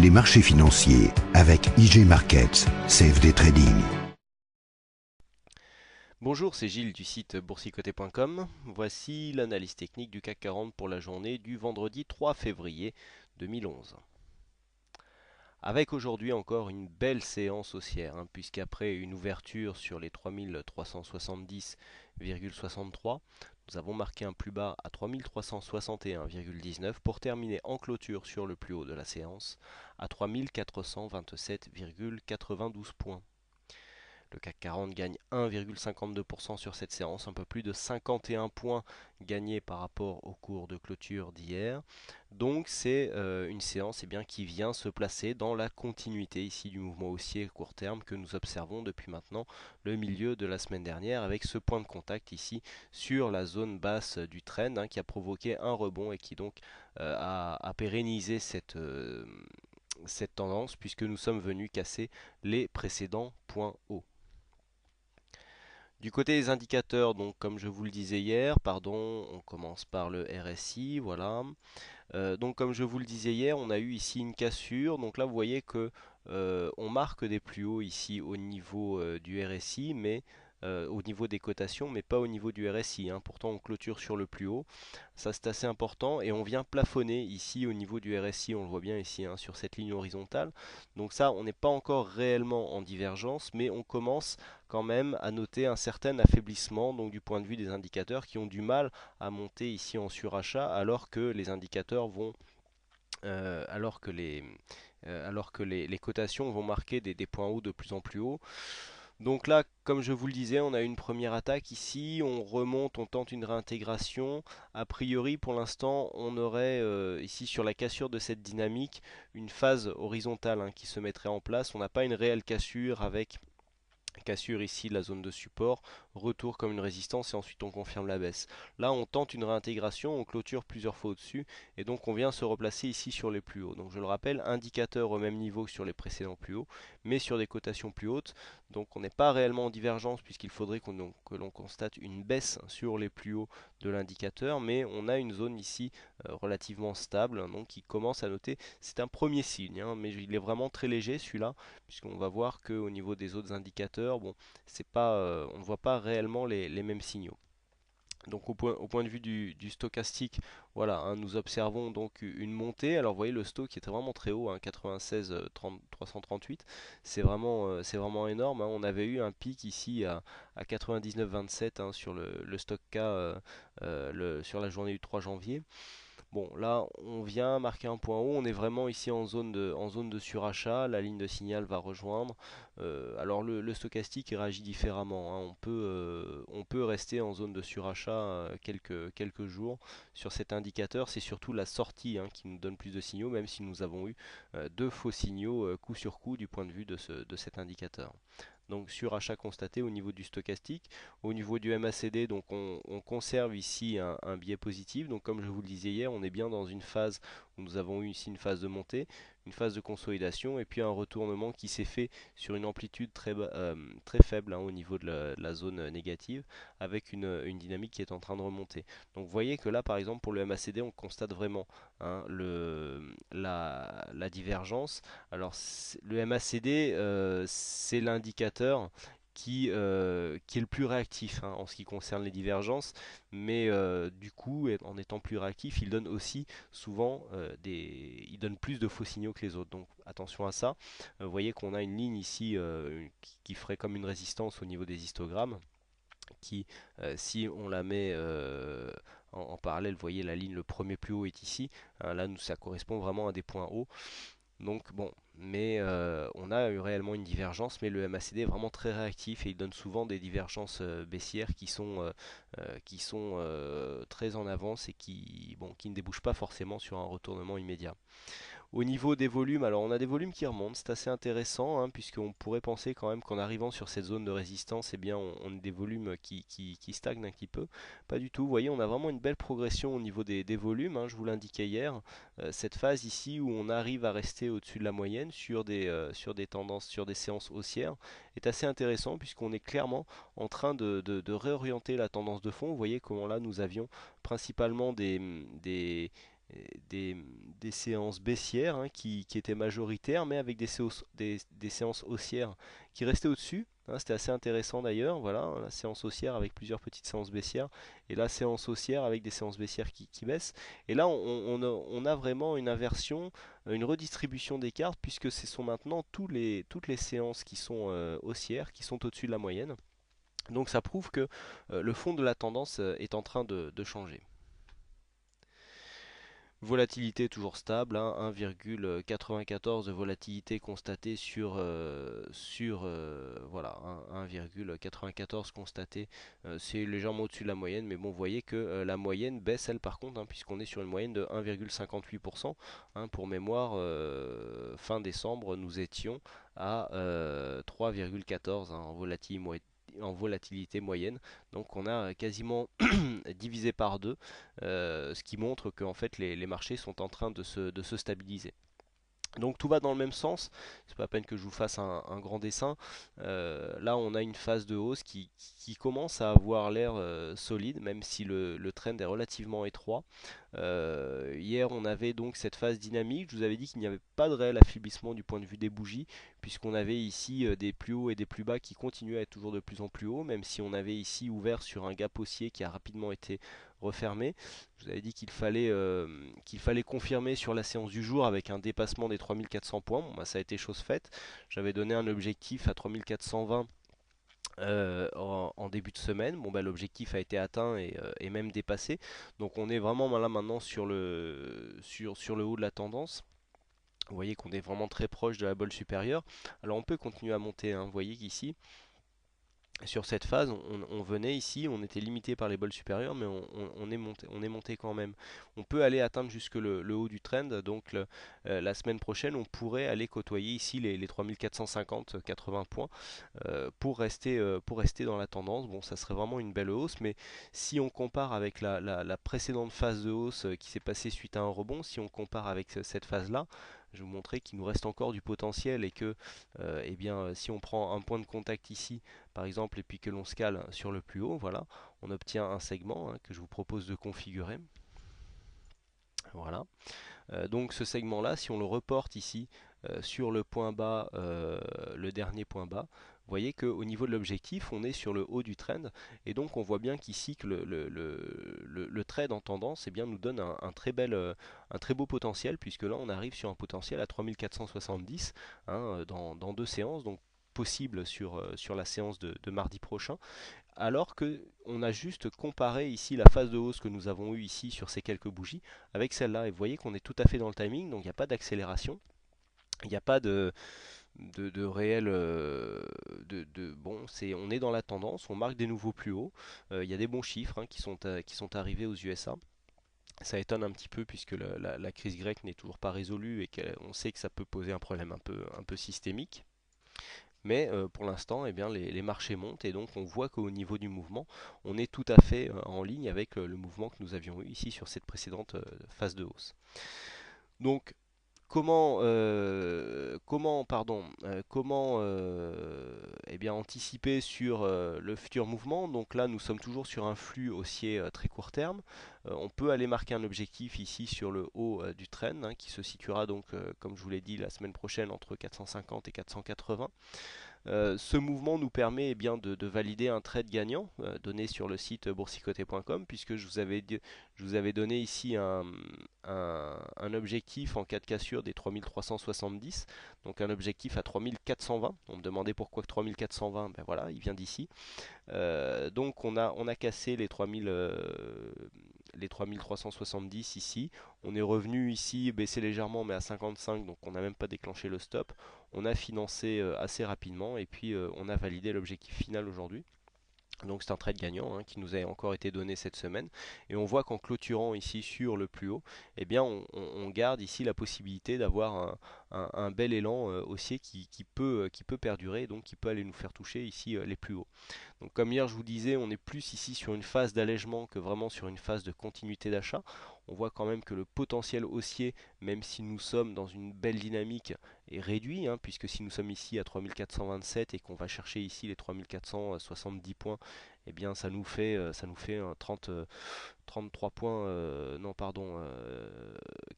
Les marchés financiers avec IG Markets, CFD Trading. Bonjour, c'est Gilles du site boursicoté.com. Voici l'analyse technique du CAC 40 pour la journée du vendredi 3 février 2011. Avec aujourd'hui encore une belle séance haussière, puisqu'après une ouverture sur les 3370,63, nous avons marqué un plus bas à 3361,19 pour terminer en clôture sur le plus haut de la séance à 3427,92 points. Le CAC 40 gagne 1,52% sur cette séance, un peu plus de 51 points gagnés par rapport au cours de clôture d'hier. Donc c'est une séance qui vient se placer dans la continuité ici du mouvement haussier court terme que nous observons depuis maintenant le milieu de la semaine dernière avec ce point de contact ici sur la zone basse du trend qui a provoqué un rebond et qui donc a pérennisé cette tendance puisque nous sommes venus casser les précédents points hauts. Du côté des indicateurs, donc comme je vous le disais hier, on commence par le RSI, voilà. Donc comme je vous le disais hier, on a eu ici une cassure. Donc là, vous voyez que on marque des plus hauts ici au niveau du RSI, mais au niveau des cotations, mais pas au niveau du RSI. Pourtant, on clôture sur le plus haut. Ça, c'est assez important. Et on vient plafonner ici au niveau du RSI. On le voit bien ici sur cette ligne horizontale. Donc ça, on n'est pas encore réellement en divergence, mais on commence quand même à noter un certain affaiblissement donc du point de vue des indicateurs qui ont du mal à monter ici en surachat alors que les indicateurs vont alors que les cotations vont marquer des points hauts de plus en plus haut. Donc là, comme je vous le disais, on a une première attaque ici, on remonte, on tente une réintégration. A priori, pour l'instant, on aurait ici sur la cassure de cette dynamique une phase horizontale qui se mettrait en place. On n'a pas une réelle cassure ici de la zone de support, retour comme une résistance et ensuite on confirme la baisse. Là on tente une réintégration, on clôture plusieurs fois au-dessus et donc on vient se replacer ici sur les plus hauts. Donc je le rappelle, indicateur au même niveau que sur les précédents plus hauts, mais sur des cotations plus hautes. Donc on n'est pas réellement en divergence puisqu'il faudrait que l'on constate une baisse sur les plus hauts de l'indicateur, mais on a une zone ici relativement stable, donc qui commence à noter. C'est un premier signe, mais il est vraiment très léger celui-là puisqu'on va voir qu'au niveau des autres indicateurs, bon, c'est pas, on ne voit pas réellement les mêmes signaux. Donc au point de vue du stochastique, voilà, nous observons donc une montée. Alors vous voyez le stock qui était vraiment très haut, 96 338, c'est vraiment énorme. On avait eu un pic ici à 99,27 sur le stock K sur la journée du 3 janvier. Bon, là, on vient marquer un point haut. On est vraiment ici en zone de surachat. La ligne de signal va rejoindre. Alors, le stochastique il réagit différemment. On peut rester en zone de surachat quelques jours. Sur cet indicateur, c'est surtout la sortie qui nous donne plus de signaux, même si nous avons eu deux faux signaux coup sur coup du point de vue de cet indicateur. Donc surachat constaté au niveau du stochastique. Au niveau du MACD, donc on conserve ici un biais positif. Donc comme je vous le disais hier, on est bien dans une phase où nous avons eu ici une phase de montée, une phase de consolidation et puis un retournement qui s'est fait sur une amplitude très faible au niveau de la zone négative avec une dynamique qui est en train de remonter. Donc vous voyez que là par exemple pour le MACD on constate vraiment la divergence. Alors le MACD c'est l'indicateur qui est le plus réactif en ce qui concerne les divergences, mais du coup, en étant plus réactif, il donne aussi souvent il donne plus de faux signaux que les autres. Donc attention à ça. Vous voyez qu'on a une ligne ici qui ferait comme une résistance au niveau des histogrammes, qui, si on la met en parallèle, vous voyez la ligne, le premier plus haut est ici. Là, ça correspond vraiment à des points hauts. Donc bon, mais on a eu réellement une divergence, mais le MACD est vraiment très réactif et il donne souvent des divergences baissières qui sont très en avance et qui ne débouchent pas forcément sur un retournement immédiat. Au niveau des volumes, alors on a des volumes qui remontent, c'est assez intéressant, puisqu'on pourrait penser quand même qu'en arrivant sur cette zone de résistance, on a des volumes qui stagnent un petit peu. Pas du tout, vous voyez, on a vraiment une belle progression au niveau des volumes, je vous l'indiquais hier. Cette phase ici où on arrive à rester au-dessus de la moyenne sur des tendances, sur des séances haussières, est assez intéressant puisqu'on est clairement en train de réorienter la tendance de fond. Vous voyez comment là nous avions principalement des, des séances baissières hein, qui étaient majoritaires, mais avec des séances haussières qui restaient au-dessus. Hein, c'était assez intéressant d'ailleurs, voilà, la séance haussière avec plusieurs petites séances baissières, et la séance haussière avec des séances baissières qui baissent. Et là, on a vraiment une inversion, une redistribution des cartes, puisque ce sont maintenant toutes les séances qui sont haussières, qui sont au-dessus de la moyenne. Donc ça prouve que le fond de la tendance est en train de changer. Volatilité toujours stable, hein, 1,94 de volatilité constatée voilà, 1,94 constaté, c'est légèrement au-dessus de la moyenne, mais bon, vous voyez que la moyenne baisse elle par contre, hein, puisqu'on est sur une moyenne de 1,58%. Hein, pour mémoire, fin décembre, nous étions à 3,14 hein, en volatilité moyenne. Donc on a quasiment divisé par deux, ce qui montre que en fait, les marchés sont en train de se stabiliser. Donc tout va dans le même sens, c'est pas la peine que je vous fasse un grand dessin. Là on a une phase de hausse qui commence à avoir l'air solide, même si le trend est relativement étroit. Hier on avait donc cette phase dynamique, je vous avais dit qu'il n'y avait pas de réel affaiblissement du point de vue des bougies, puisqu'on avait ici des plus hauts et des plus bas qui continuaient à être toujours de plus en plus hauts, même si on avait ici ouvert sur un gap haussier qui a rapidement été refermé. Je vous avais dit qu'il fallait confirmer sur la séance du jour avec un dépassement des 3400 points. Bon, bah, ça a été chose faite. J'avais donné un objectif à 3420 en début de semaine. Bon, bah, l'objectif a été atteint et même dépassé. Donc on est vraiment là maintenant sur sur le haut de la tendance. Vous voyez qu'on est vraiment très proche de la bolle supérieure. Alors on peut continuer à monter, hein. Vous voyez qu'ici, sur cette phase, on venait ici, on était limité par les bols supérieurs, mais on est monté quand même. On peut aller atteindre jusque le haut du trend, donc la semaine prochaine, on pourrait aller côtoyer ici les 3450-80 points pour rester dans la tendance. Bon, ça serait vraiment une belle hausse, mais si on compare avec la précédente phase de hausse qui s'est passée suite à un rebond, si on compare avec cette phase-là, je vais vous montrer qu'il nous reste encore du potentiel et que eh bien, si on prend un point de contact ici, par exemple, et puis que l'on scale sur le plus haut, voilà, on obtient un segment hein, que je vous propose de configurer. Voilà. Donc ce segment-là, si on le reporte ici sur le point bas, le dernier point bas, vous voyez qu'au niveau de l'objectif, on est sur le haut du trend, et donc on voit bien qu'ici que le trade en tendance eh bien, nous donne un très beau potentiel, puisque là on arrive sur un potentiel à 3470 hein, dans deux séances, donc possible sur la séance de mardi prochain, alors que on a juste comparé ici la phase de hausse que nous avons eue ici sur ces quelques bougies avec celle-là, et vous voyez qu'on est tout à fait dans le timing, donc il n'y a pas d'accélération, il n'y a pas de réel bon, on est dans la tendance, on marque des nouveaux plus hauts, il y a des bons chiffres hein, qui sont arrivés aux USA. Ça étonne un petit peu puisque la crise grecque n'est toujours pas résolue et qu'on sait que ça peut poser un problème un peu systémique. Mais pour l'instant, eh bien, les marchés montent et donc on voit qu'au niveau du mouvement, on est tout à fait en ligne avec le mouvement que nous avions eu ici sur cette précédente phase de hausse. Donc comment eh bien, anticiper sur le futur mouvement. Donc là, nous sommes toujours sur un flux haussier très court terme. On peut aller marquer un objectif ici sur le haut du trend, hein, qui se situera donc, comme je vous l'ai dit, la semaine prochaine entre 450 et 480. Ce mouvement nous permet eh bien, de valider un trade gagnant donné sur le site boursicoté.com, puisque je vous avais donné ici un objectif en cas de cassure des 3370, donc un objectif à 3420. On me demandait pourquoi 3420, ben voilà, il vient d'ici. Donc on a cassé les 3370 ici. On est revenu ici, baissé légèrement mais à 55, donc on n'a même pas déclenché le stop. On a financé assez rapidement et puis on a validé l'objectif final aujourd'hui. Donc c'est un trade gagnant hein, qui nous a encore été donné cette semaine. Et on voit qu'en clôturant ici sur le plus haut, eh bien on garde ici la possibilité d'avoir un bel élan haussier qui peut perdurer, donc qui peut aller nous faire toucher ici les plus hauts. Donc comme hier je vous disais, on est plus ici sur une phase d'allègement que vraiment sur une phase de continuité d'achat. On voit quand même que le potentiel haussier, même si nous sommes dans une belle dynamique, est réduit, hein, puisque si nous sommes ici à 3427 et qu'on va chercher ici les 3470 points, eh bien ça nous fait un 33 points, non pardon,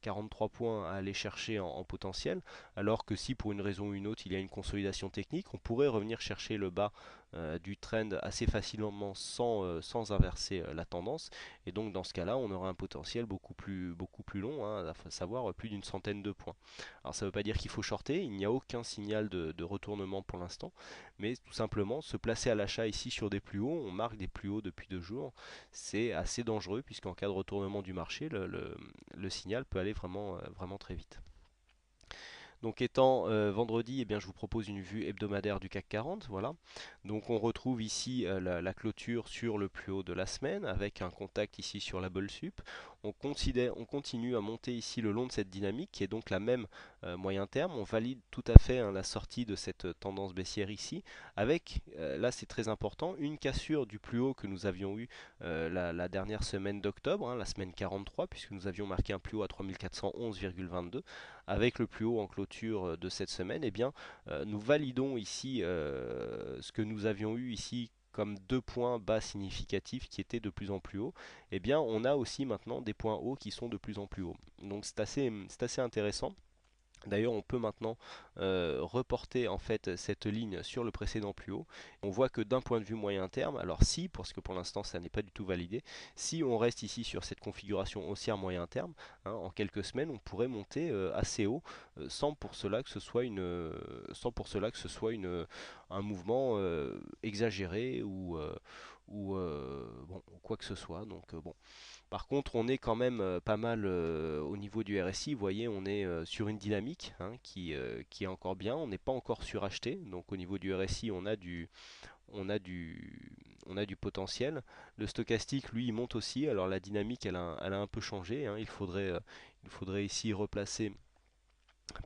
43 points à aller chercher en potentiel, alors que si pour une raison ou une autre il y a une consolidation technique, on pourrait revenir chercher le bas du trend assez facilement sans inverser la tendance, et donc dans ce cas-là on aura un potentiel beaucoup plus long, hein, à savoir plus d'une centaine de points. Alors ça ne veut pas dire qu'il faut shorter, il n'y a aucun signal de retournement pour l'instant, mais tout simplement se placer à l'achat ici sur des plus hauts, on marque des plus hauts depuis 2 jours, c'est assez dangereux puisqu'en cas de retournement du marché, le signal peut aller vraiment très vite. Donc étant vendredi, eh bien, je vous propose une vue hebdomadaire du CAC 40. Voilà. Donc on retrouve ici la clôture sur le plus haut de la semaine avec un contact ici sur la Bull Sup. On continue à monter ici le long de cette dynamique qui est donc la même moyen terme. On valide tout à fait la sortie de cette tendance baissière ici avec, là c'est très important, une cassure du plus haut que nous avions eu la dernière semaine d'octobre, la semaine 43, puisque nous avions marqué un plus haut à 3411,22 avec le plus haut en clôture de cette semaine. Eh bien, nous validons ici ce que nous avions eu ici comme 2 points bas significatifs qui étaient de plus en plus hauts. Eh bien, on a aussi maintenant des points hauts qui sont de plus en plus hauts. Donc c'est assez intéressant. D'ailleurs, on peut maintenant reporter en fait cette ligne sur le précédent plus haut. On voit que d'un point de vue moyen terme, alors si, parce que pour l'instant ça n'est pas du tout validé, si on reste ici sur cette configuration haussière moyen terme, en quelques semaines, on pourrait monter assez haut, sans pour cela que ce soit un mouvement exagéré ou bon, quoi que ce soit. Donc bon. Par contre, on est quand même pas mal au niveau du RSI. Vous voyez, on est sur une dynamique qui est encore bien. On n'est pas encore suracheté. Donc au niveau du RSI, on a du, on a du potentiel. Le stochastique, lui, il monte aussi. Alors la dynamique, elle a un peu changé. Il faudrait ici replacer.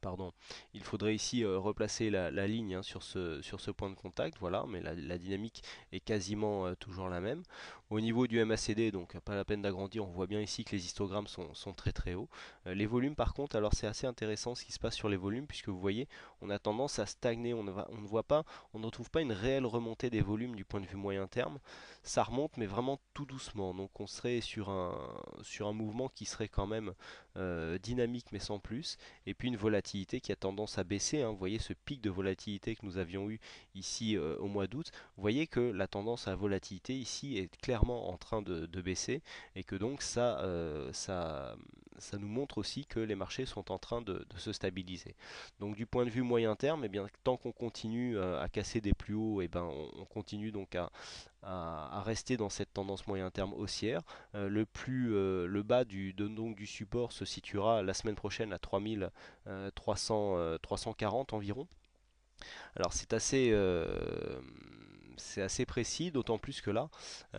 Pardon, il faudrait ici replacer la ligne sur ce point de contact, voilà, mais la dynamique est quasiment toujours la même. Au niveau du MACD, donc pas la peine d'agrandir, on voit bien ici que les histogrammes sont très très hauts. Les volumes par contre, alors c'est assez intéressant ce qui se passe sur les volumes, puisque vous voyez, on a tendance à stagner, on ne voit pas, on ne retrouve pas une réelle remontée des volumes du point de vue moyen terme. Ça remonte, mais vraiment tout doucement, donc on serait sur un mouvement qui serait quand même dynamique mais sans plus, et puis une volatilité qui a tendance à baisser. Vous voyez ce pic de volatilité que nous avions eu ici au mois d'août. Vous voyez que la tendance à la volatilité ici est clairement en train de baisser et que donc ça nous montre aussi que les marchés sont en train de se stabiliser. Donc du point de vue moyen terme, eh bien, tant qu'on continue à casser des plus hauts, eh ben, on continue donc à rester dans cette tendance moyen terme haussière. Le bas donc du support se situera la semaine prochaine à 340 environ. Alors c'est assez précis, d'autant plus que là,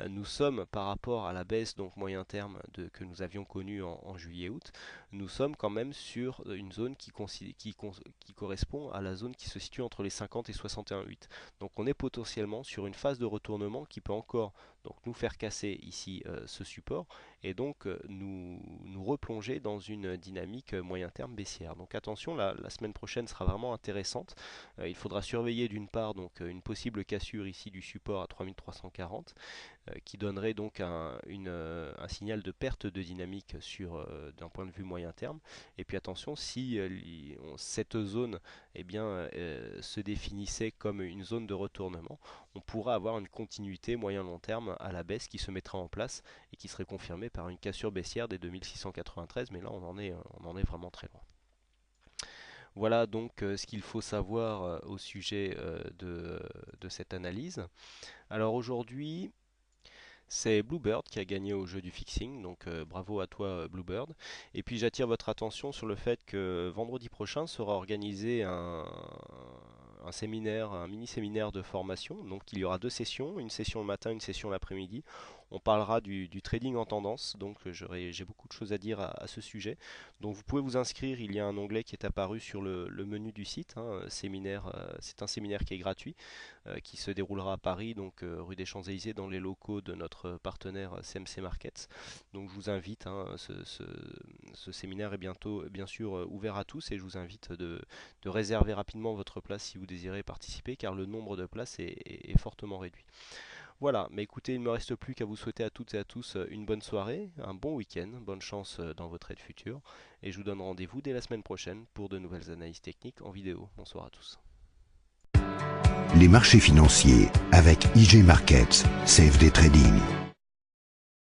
nous sommes par rapport à la baisse donc moyen terme que nous avions connue en juillet-août, nous sommes quand même sur une zone qui correspond à la zone qui se situe entre les 50 et 61,8. Donc on est potentiellement sur une phase de retournement qui peut encore donc, nous faire casser ici ce support et donc nous replonger dans une dynamique moyen terme baissière. Donc attention, la semaine prochaine sera vraiment intéressante. Il faudra surveiller d'une part donc une possible cassure ici du support à 3340 qui donnerait donc un signal de perte de dynamique d'un point de vue moyen terme. Et puis attention, si cette zone eh bien, se définissait comme une zone de retournement, on pourra avoir une continuité moyen-long terme à la baisse qui se mettra en place et qui serait confirmée par une cassure baissière des 2693, mais là on en est vraiment très loin. Voilà donc ce qu'il faut savoir au sujet de cette analyse. Alors aujourd'hui, c'est Bluebird qui a gagné au jeu du fixing, donc bravo à toi Bluebird. Et puis j'attire votre attention sur le fait que vendredi prochain sera organisé un séminaire, un mini-séminaire de formation. Donc il y aura 2 sessions, une session le matin, une session l'après-midi. On parlera du trading en tendance, donc j'ai beaucoup de choses à dire à ce sujet. Donc vous pouvez vous inscrire, il y a un onglet qui est apparu sur le menu du site. Séminaire, c'est un séminaire qui est gratuit, qui se déroulera à Paris, donc rue des Champs-Élysées, dans les locaux de notre partenaire CMC Markets. Donc je vous invite, ce séminaire est bientôt bien sûr ouvert à tous et je vous invite de réserver rapidement votre place si vous désirez participer car le nombre de places est fortement réduit. Voilà, mais écoutez, il ne me reste plus qu'à vous souhaiter à toutes et à tous une bonne soirée, un bon week-end, bonne chance dans votre aide future, et je vous donne rendez-vous dès la semaine prochaine pour de nouvelles analyses techniques en vidéo. Bonsoir à tous. Les marchés financiers avec IJ Markets, CFD Trading.